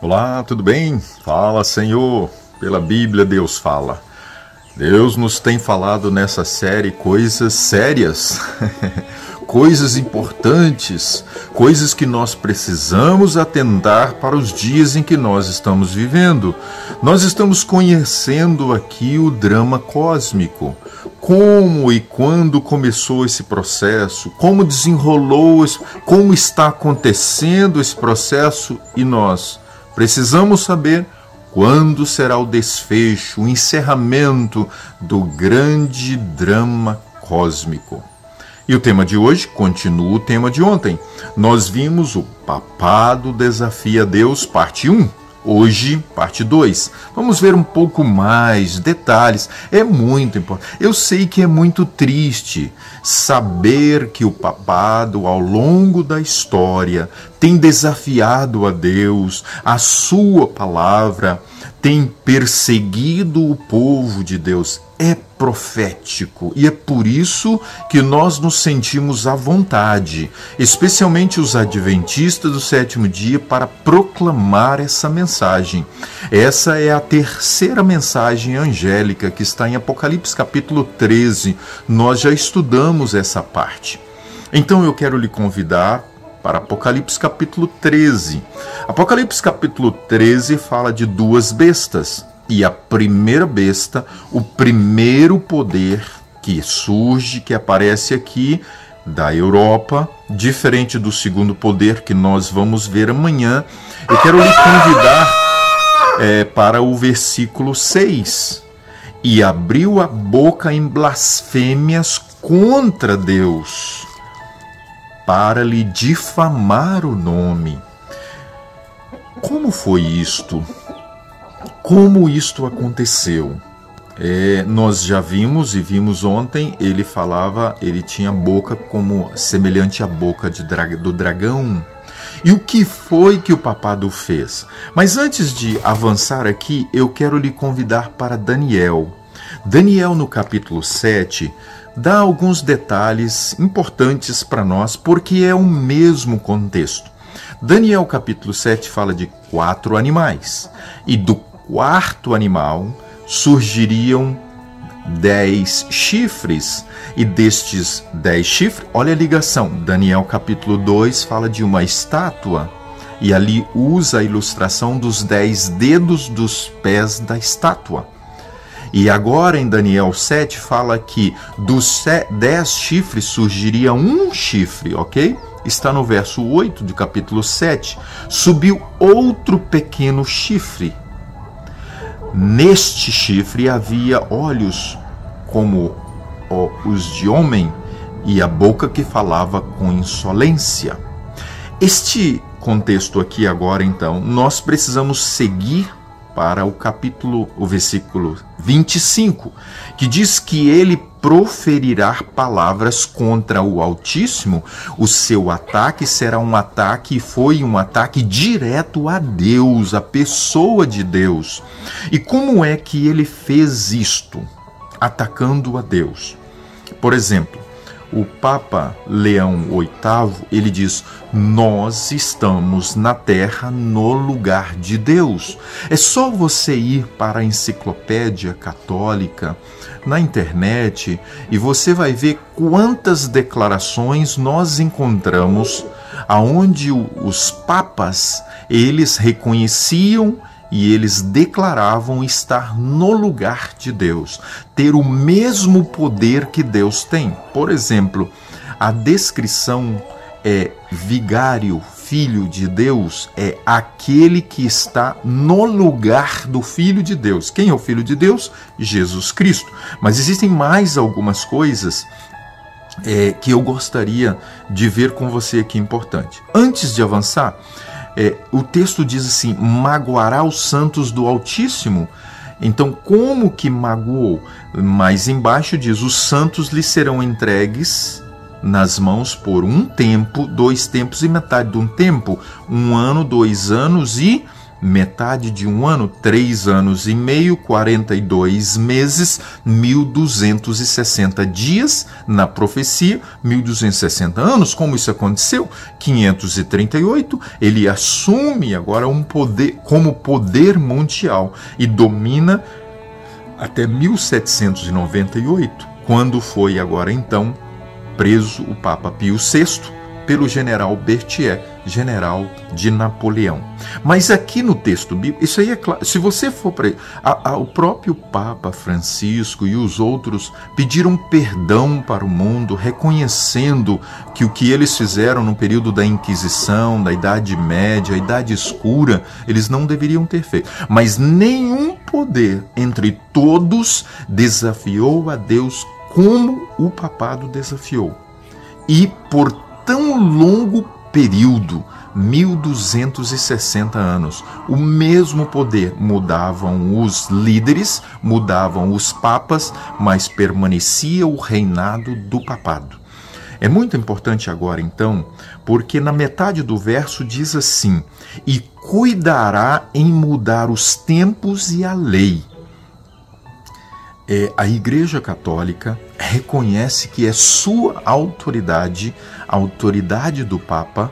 Olá, tudo bem? Fala, Senhor. Pela Bíblia, Deus fala. Deus nos tem falado nessa série coisas sérias, coisas importantes, coisas que nós precisamos atentar para os dias em que nós estamos vivendo. Nós estamos conhecendo aqui o drama cósmico. Como e quando começou esse processo, como desenrolou, como está acontecendo esse processo, e nós precisamos saber quando será o desfecho, o encerramento do grande drama cósmico. E o tema de hoje continua o tema de ontem. Nós vimos o Papado Desafia Deus, parte 1. Hoje, parte 2. Vamos ver um pouco mais detalhes. É muito importante. Eu sei que é muito triste saber que o papado, ao longo da história, tem desafiado a Deus, a sua palavra, tem perseguido o povo de Deus. É profético e é por isso que nós nos sentimos à vontade, especialmente os adventistas do sétimo dia, para proclamar essa mensagem. Essa é a terceira mensagem angélica que está em Apocalipse capítulo 13. Nós já estudamos essa parte. Então eu quero lhe convidar para Apocalipse capítulo 13. Apocalipse capítulo 13 fala de duas bestas. E a primeira besta, o primeiro poder que surge, que aparece aqui da Europa, diferente do segundo poder que nós vamos ver amanhã, eu quero lhe convidar para o versículo 6. E abriu a boca em blasfêmias contra Deus, para lhe difamar o nome. Como foi isto? Como isto aconteceu? Nós já vimos e vimos ontem, ele tinha boca como semelhante à boca do dragão. E o que foi que o papado fez? Mas antes de avançar aqui, eu quero lhe convidar para Daniel. Daniel, no capítulo 7, dá alguns detalhes importantes para nós, porque é o mesmo contexto. Daniel, capítulo 7, fala de 4 animais. E do quarto animal surgiriam 10 chifres. E destes 10 chifres, olha a ligação. Daniel, capítulo 2, fala de uma estátua. E ali usa a ilustração dos 10 dedos dos pés da estátua. E agora em Daniel 7 fala que dos 10 chifres surgiria um chifre, ok? Está no verso 8 do capítulo 7. Subiu outro pequeno chifre. Neste chifre havia olhos como os de homem e a boca que falava com insolência. Este contexto aqui agora, então, nós precisamos seguir para o versículo 25, que diz que ele proferirá palavras contra o Altíssimo. O seu ataque será um ataque, foi um ataque direto a Deus, a pessoa de Deus. E como é que ele fez isto? Atacando a Deus. Por exemplo, o Papa Leão VIII, ele diz: nós estamos na terra no lugar de Deus. É só você ir para a enciclopédia católica, na internet, e você vai ver quantas declarações nós encontramos aonde os papas, eles reconheciam e eles declaravam estar no lugar de Deus, ter o mesmo poder que Deus tem. Por exemplo, a descrição é vigário, filho de Deus, é aquele que está no lugar do Filho de Deus. Quem é o Filho de Deus? Jesus Cristo. Mas existem mais algumas coisas que eu gostaria de ver com você aqui, importante. Antes de avançar, o texto diz assim: magoará os santos do Altíssimo. Então, como que magoou? Mais embaixo diz: os santos lhe serão entregues nas mãos por 1 tempo, 2 tempos e metade de 1 tempo, 1 ano, 2 anos e metade de um ano, 3 anos e meio, 42 meses, 1260 dias na profecia, 1260 anos. Como isso aconteceu? 538, ele assume agora um poder como poder mundial e domina até 1798, quando foi agora então preso o Papa Pio VI pelo general Berthier, general de Napoleão. Mas aqui no texto bíblico, isso aí é claro, se você for para o próprio Papa Francisco e os outros pediram perdão para o mundo, reconhecendo que o que eles fizeram no período da Inquisição, da Idade Média, a Idade Escura, eles não deveriam ter feito. Mas nenhum poder entre todos desafiou a Deus como o papado desafiou. E por tão longo período, 1260 anos, o mesmo poder, mudavam os líderes, mudavam os papas, mas permanecia o reinado do papado. É muito importante agora então, porque na metade do verso diz assim: e cuidará em mudar os tempos e a lei. A Igreja Católica reconhece que é sua autoridade, a autoridade do Papa,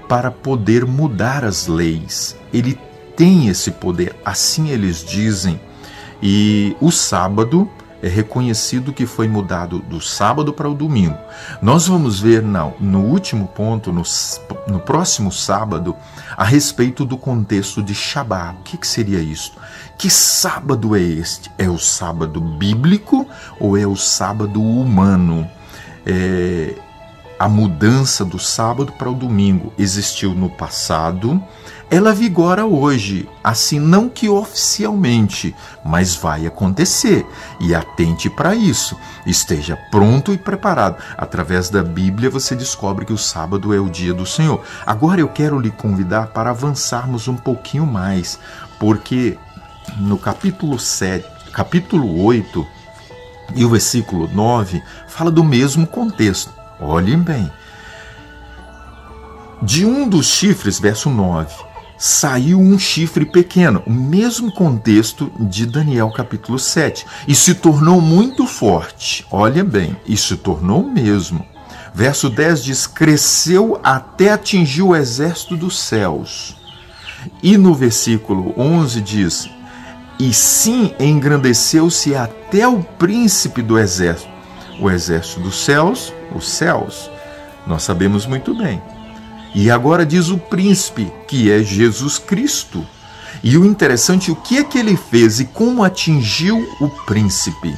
para poder mudar as leis. Ele tem esse poder, assim eles dizem. E o sábado é reconhecido que foi mudado do sábado para o domingo. Nós vamos ver no último ponto, no próximo sábado, a respeito do contexto de Shabá. O que seria isso? Que sábado é este? É o sábado bíblico ou é o sábado humano? A mudança do sábado para o domingo existiu no passado, ela vigora hoje, assim não que oficialmente, mas vai acontecer. E atente para isso, esteja pronto e preparado. Através da Bíblia você descobre que o sábado é o dia do Senhor. Agora eu quero lhe convidar para avançarmos um pouquinho mais, porque no capítulo 8 e o versículo 9 fala do mesmo contexto. Olhem bem. De um dos chifres, verso 9, saiu um chifre pequeno, o mesmo contexto de Daniel capítulo 7, e se tornou muito forte. Olha bem, e se tornou mesmo. Verso 10 diz: cresceu até atingir o exército dos céus. E no versículo 11 diz: e sim, engrandeceu-se até o príncipe do exército. O exército dos céus, os céus, nós sabemos muito bem. E agora diz o príncipe, que é Jesus Cristo. E o interessante, o que é que ele fez e como atingiu o príncipe?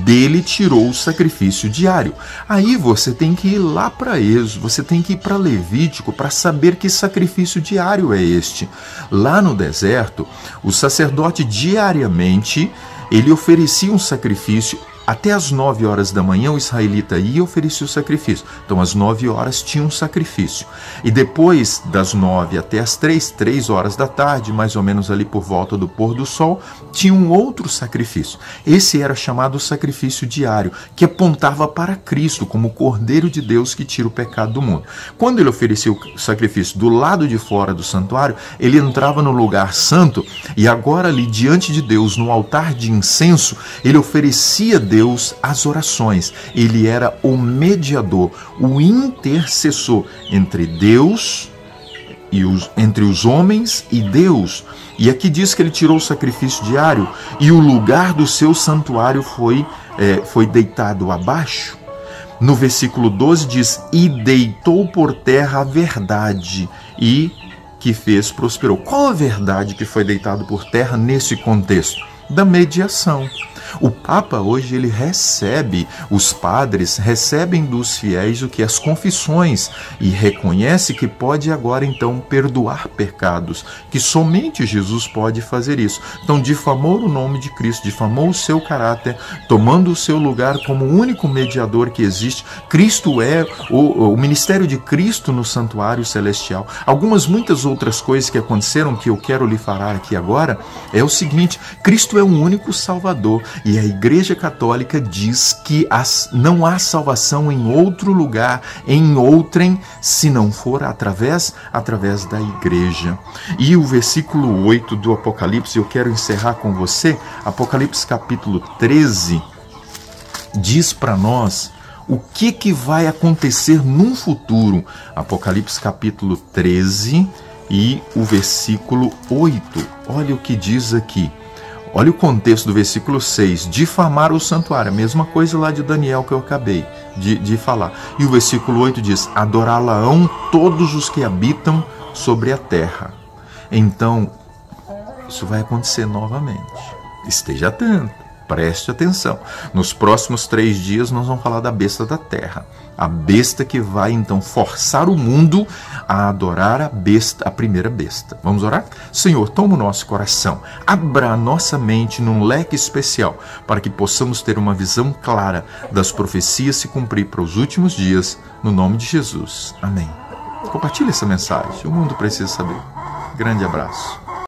Dele tirou o sacrifício diário. Aí você tem que ir lá para Êxodo, você tem que ir para Levítico para saber que sacrifício diário é este. Lá no deserto, o sacerdote diariamente, ele oferecia um sacrifício. Até às 9 horas da manhã o israelita ia e oferecia o sacrifício. Então às 9 horas tinha um sacrifício. E depois das 9 até as 3 horas da tarde, mais ou menos ali por volta do pôr do sol, tinha um outro sacrifício. Esse era chamado sacrifício diário, que apontava para Cristo como o Cordeiro de Deus que tira o pecado do mundo. Quando ele oferecia o sacrifício do lado de fora do santuário, ele entrava no lugar santo e agora ali diante de Deus, no altar de incenso, ele oferecia a Deus as orações. Ele era o mediador, o intercessor entre Deus e entre os homens e Deus. E aqui diz que ele tirou o sacrifício diário e o lugar do seu santuário foi deitado abaixo. No versículo 12 diz: e deitou por terra a verdade e que fez prosperou. Qual a verdade que foi deitado por terra nesse contexto? Da mediação. O Papa hoje ele recebe, os padres recebem dos fiéis o que? As confissões, e reconhece que pode agora então perdoar pecados, que somente Jesus pode fazer isso. Então difamou o nome de Cristo, difamou o seu caráter, tomando o seu lugar como o único mediador que existe. Cristo é o ministério de Cristo no santuário celestial. Muitas outras coisas que aconteceram que eu quero lhe falar aqui agora é o seguinte: Cristo é o único Salvador. E a Igreja Católica diz que não há salvação em outro lugar, em outrem, se não for através da Igreja. E o versículo 8 do Apocalipse, eu quero encerrar com você, Apocalipse capítulo 13, diz para nós o que vai acontecer num futuro. Apocalipse capítulo 13 e o versículo 8. Olha o que diz aqui. Olha o contexto do versículo 6. Difamar o santuário. A mesma coisa lá de Daniel que eu acabei de falar. E o versículo 8 diz: adorá-la-ão todos os que habitam sobre a terra. Então, isso vai acontecer novamente. Esteja atento. Preste atenção. Nos próximos 3 dias nós vamos falar da besta da terra. A besta que vai então forçar o mundo a adorar a primeira besta. Vamos orar? Senhor, toma o nosso coração. Abra a nossa mente num leque especial para que possamos ter uma visão clara das profecias se cumprir para os últimos dias. No nome de Jesus. Amém. Compartilhe essa mensagem. O mundo precisa saber. Grande abraço.